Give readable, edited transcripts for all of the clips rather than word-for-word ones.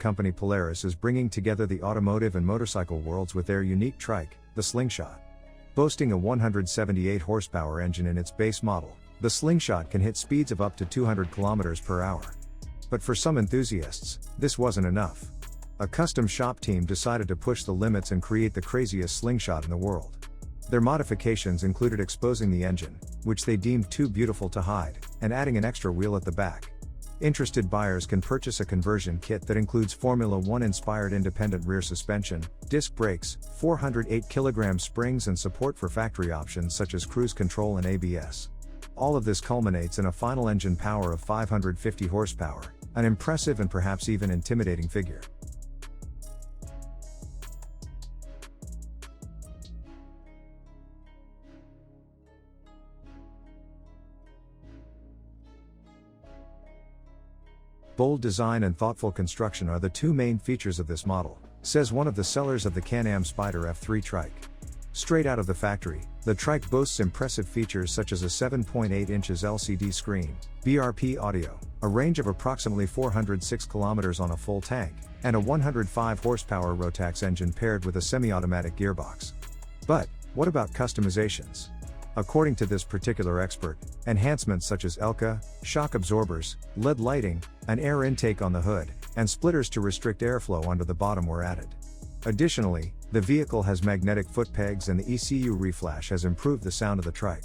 company Polaris is bringing together the automotive and motorcycle worlds with their unique TRIKE, the Slingshot. Boasting a 178 horsepower engine in its base model, the Slingshot can hit speeds of up to 200 km per hour. But for some enthusiasts, this wasn't enough. A custom shop team decided to push the limits and create the craziest Slingshot in the world. Their modifications included exposing the engine, which they deemed too beautiful to hide, and adding an extra wheel at the back. Interested buyers can purchase a conversion kit that includes Formula 1-inspired independent rear suspension, disc brakes, 408 kg springs and support for factory options such as cruise control and ABS. All of this culminates in a final engine power of 550 horsepower, an impressive and perhaps even intimidating figure. Bold design and thoughtful construction are the two main features of this model, says one of the sellers of the Can-Am Spyder F3 TRIKE. Straight out of the factory, the TRIKE boasts impressive features such as a 7.8 inches LCD screen, BRP audio, a range of approximately 406 km on a full tank, and a 105 horsepower Rotax engine paired with a semi-automatic gearbox. But, what about customizations? According to this particular expert, enhancements such as ELCA, shock absorbers, LED lighting, an air intake on the hood, and splitters to restrict airflow under the bottom were added. Additionally, the vehicle has magnetic foot pegs and the ECU reflash has improved the sound of the TRIKE.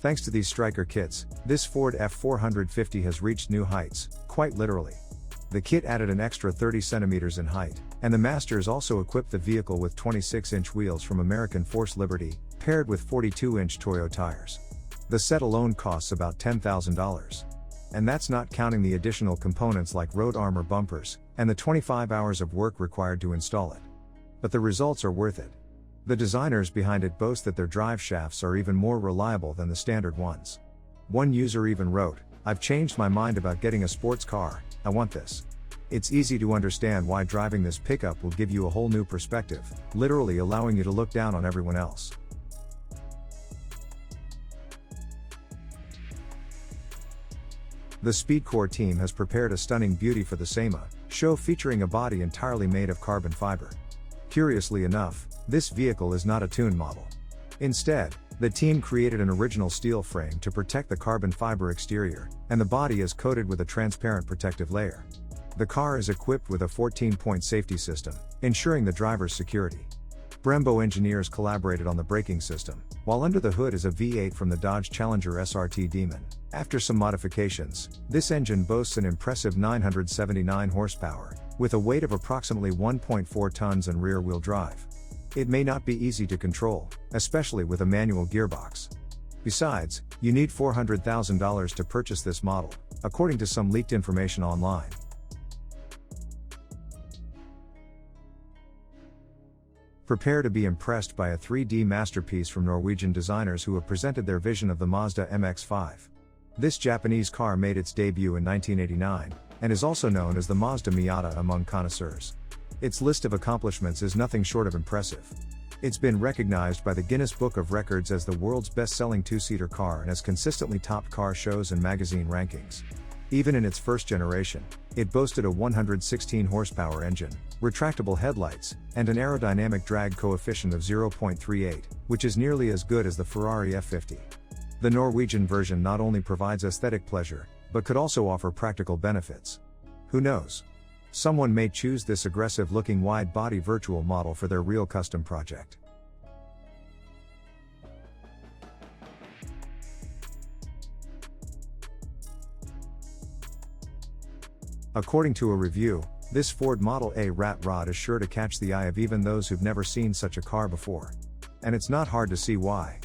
Thanks to these Stryker kits, this Ford F450 has reached new heights, quite literally. The kit added an extra 30 centimeters in height, and the Masters also equipped the vehicle with 26-inch wheels from American Force Liberty, paired with 42-inch Toyo tires. The set alone costs about $10,000. And that's not counting the additional components like road armor bumpers, and the 25 hours of work required to install it. But the results are worth it. The designers behind it boast that their drive shafts are even more reliable than the standard ones. One user even wrote, "I've changed my mind about getting a sports car, I want this." It's easy to understand why driving this pickup will give you a whole new perspective, literally allowing you to look down on everyone else. The Speedcore team has prepared a stunning beauty for the SEMA show featuring a body entirely made of carbon fiber. Curiously enough, this vehicle is not a tuned model. Instead, the team created an original steel frame to protect the carbon fiber exterior, and the body is coated with a transparent protective layer. The car is equipped with a 14-point safety system, ensuring the driver's security. Brembo engineers collaborated on the braking system, while under the hood is a V8 from the Dodge Challenger SRT Demon. After some modifications, this engine boasts an impressive 979 horsepower, with a weight of approximately 1.4 tons and rear-wheel drive. It may not be easy to control, especially with a manual gearbox. Besides, you need $400,000 to purchase this model, according to some leaked information online. Prepare to be impressed by a 3D masterpiece from Norwegian designers who have presented their vision of the Mazda MX-5. This Japanese car made its debut in 1989, and is also known as the Mazda Miata among connoisseurs. Its list of accomplishments is nothing short of impressive. It's been recognized by the Guinness Book of Records as the world's best-selling two-seater car and has consistently topped car shows and magazine rankings. Even in its first generation, it boasted a 116 horsepower engine, retractable headlights, and an aerodynamic drag coefficient of 0.38, which is nearly as good as the Ferrari F50. The Norwegian version not only provides aesthetic pleasure, but could also offer practical benefits. Who knows? Someone may choose this aggressive-looking wide-body virtual model for their real custom project. According to a review, this Ford Model A rat rod is sure to catch the eye of even those who've never seen such a car before. And it's not hard to see why.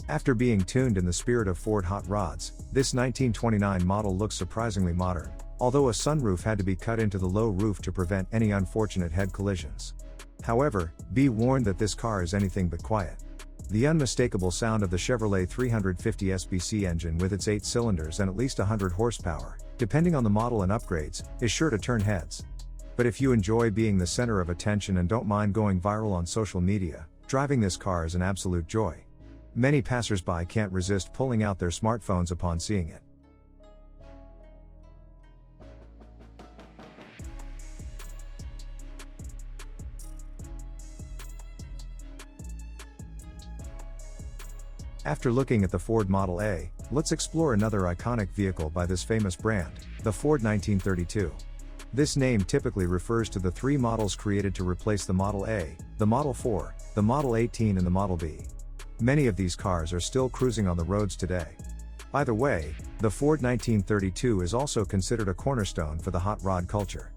After being tuned in the spirit of Ford hot rods, this 1929 model looks surprisingly modern, although a sunroof had to be cut into the low roof to prevent any unfortunate head collisions. However, be warned that this car is anything but quiet. The unmistakable sound of the Chevrolet 350 SBC engine with its 8 cylinders and at least 100 horsepower, depending on the model and upgrades, is sure to turn heads. But if you enjoy being the center of attention and don't mind going viral on social media, driving this car is an absolute joy. Many passersby can't resist pulling out their smartphones upon seeing it. After looking at the Ford Model A, let's explore another iconic vehicle by this famous brand, the Ford 1932. This name typically refers to the three models created to replace the Model A, the Model 4, the Model 18 and the Model B. Many of these cars are still cruising on the roads today. Either way, the Ford 1932 is also considered a cornerstone for the hot rod culture.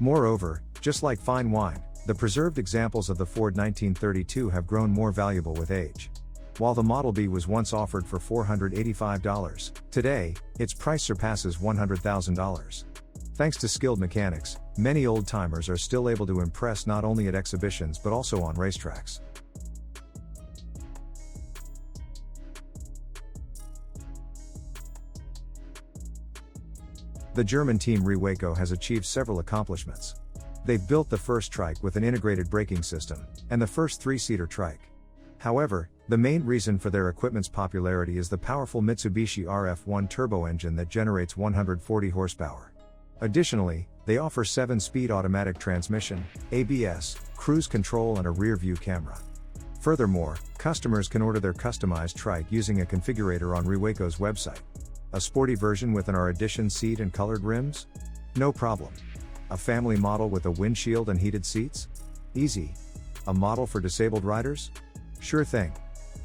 Moreover, just like fine wine, the preserved examples of the Ford 1932 have grown more valuable with age. While the Model B was once offered for $485, today, its price surpasses $100,000. Thanks to skilled mechanics, many old-timers are still able to impress not only at exhibitions but also on racetracks. The German team Rewaco has achieved several accomplishments. They've built the first TRIKE with an integrated braking system, and the first three-seater TRIKE. However, the main reason for their equipment's popularity is the powerful Mitsubishi RF1 turbo engine that generates 140 horsepower. Additionally, they offer 7-speed automatic transmission, ABS, cruise control and a rear-view camera. Furthermore, customers can order their customized TRIKE using a configurator on Rewaco's website. A sporty version with an R-Edition seat and colored rims? No problem. A family model with a windshield and heated seats? Easy. A model for disabled riders? Sure thing.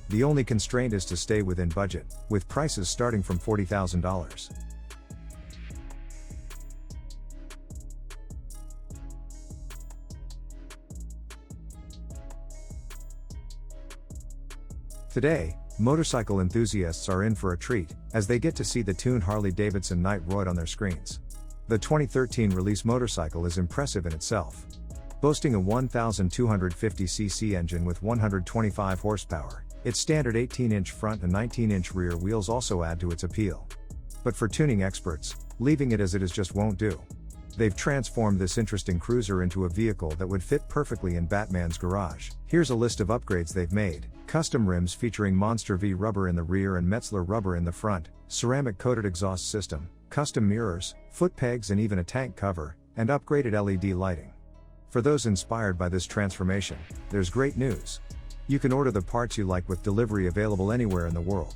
The only constraint is to stay within budget, with prices starting from $40,000. Today, motorcycle enthusiasts are in for a treat, as they get to see the tuned Harley-Davidson Rewaco on their screens. The 2013 release motorcycle is impressive in itself. Boasting a 1,250cc engine with 125 horsepower, its standard 18-inch front and 19-inch rear wheels also add to its appeal. But for tuning experts, leaving it as it is just won't do. They've transformed this interesting cruiser into a vehicle that would fit perfectly in Batman's garage. Here's a list of upgrades they've made: custom rims featuring Monster V rubber in the rear and Metzler rubber in the front, ceramic-coated exhaust system, custom mirrors, foot pegs and even a tank cover, and upgraded LED lighting. For those inspired by this transformation, there's great news. You can order the parts you like with delivery available anywhere in the world.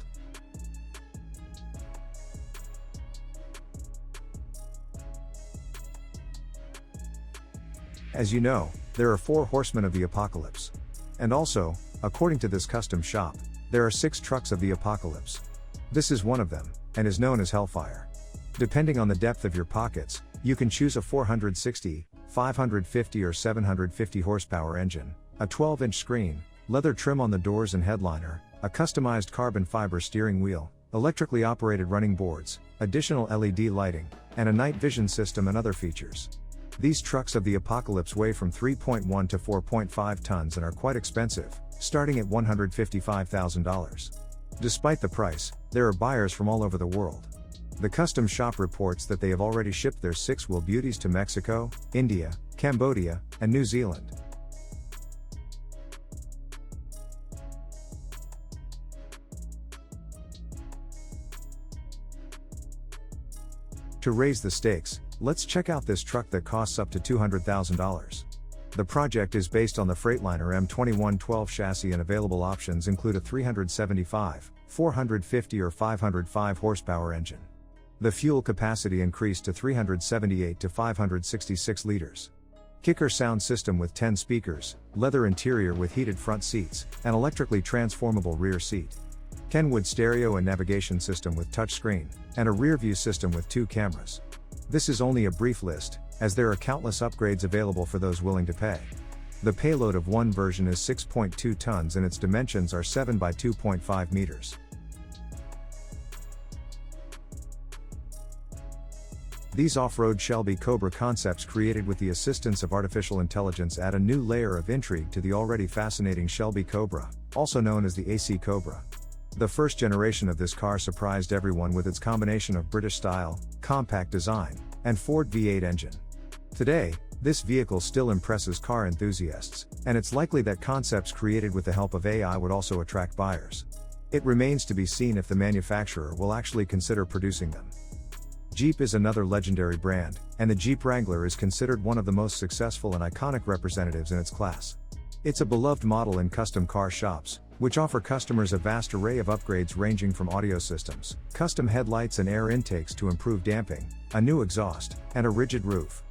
As you know, there are 4 horsemen of the apocalypse. And also, according to this custom shop, there are 6 trucks of the apocalypse. This is one of them, and is known as Hellfire. Depending on the depth of your pockets, you can choose a 460, 550 or 750 horsepower engine, a 12-inch screen, leather trim on the doors and headliner, a customized carbon fiber steering wheel, electrically operated running boards, additional LED lighting, and a night vision system and other features. These trucks of the apocalypse weigh from 3.1 to 4.5 tons and are quite expensive, starting at $155,000. Despite the price, there are buyers from all over the world. The custom shop reports that they have already shipped their 6-wheel beauties to Mexico, India, Cambodia, and New Zealand. To raise the stakes, let's check out this truck that costs up to $200,000. The project is based on the Freightliner M2112 chassis and available options include a 375, 450 or 505 horsepower engine. The fuel capacity increased to 378 to 566 liters. Kicker sound system with 10 speakers, leather interior with heated front seats, and electrically transformable rear seat. Kenwood stereo and navigation system with touchscreen, and a rear view system with 2 cameras. This is only a brief list, as there are countless upgrades available for those willing to pay. The payload of one version is 6.2 tons and its dimensions are 7 by 2.5 meters. These off-road Shelby Cobra concepts created with the assistance of artificial intelligence add a new layer of intrigue to the already fascinating Shelby Cobra, also known as the AC Cobra. The first generation of this car surprised everyone with its combination of British style, compact design, and Ford V8 engine. Today, this vehicle still impresses car enthusiasts, and it's likely that concepts created with the help of AI would also attract buyers. It remains to be seen if the manufacturer will actually consider producing them. Jeep is another legendary brand, and the Jeep Wrangler is considered one of the most successful and iconic representatives in its class. It's a beloved model in custom car shops, which offer customers a vast array of upgrades ranging from audio systems, custom headlights and air intakes to improve damping, a new exhaust, and a rigid roof.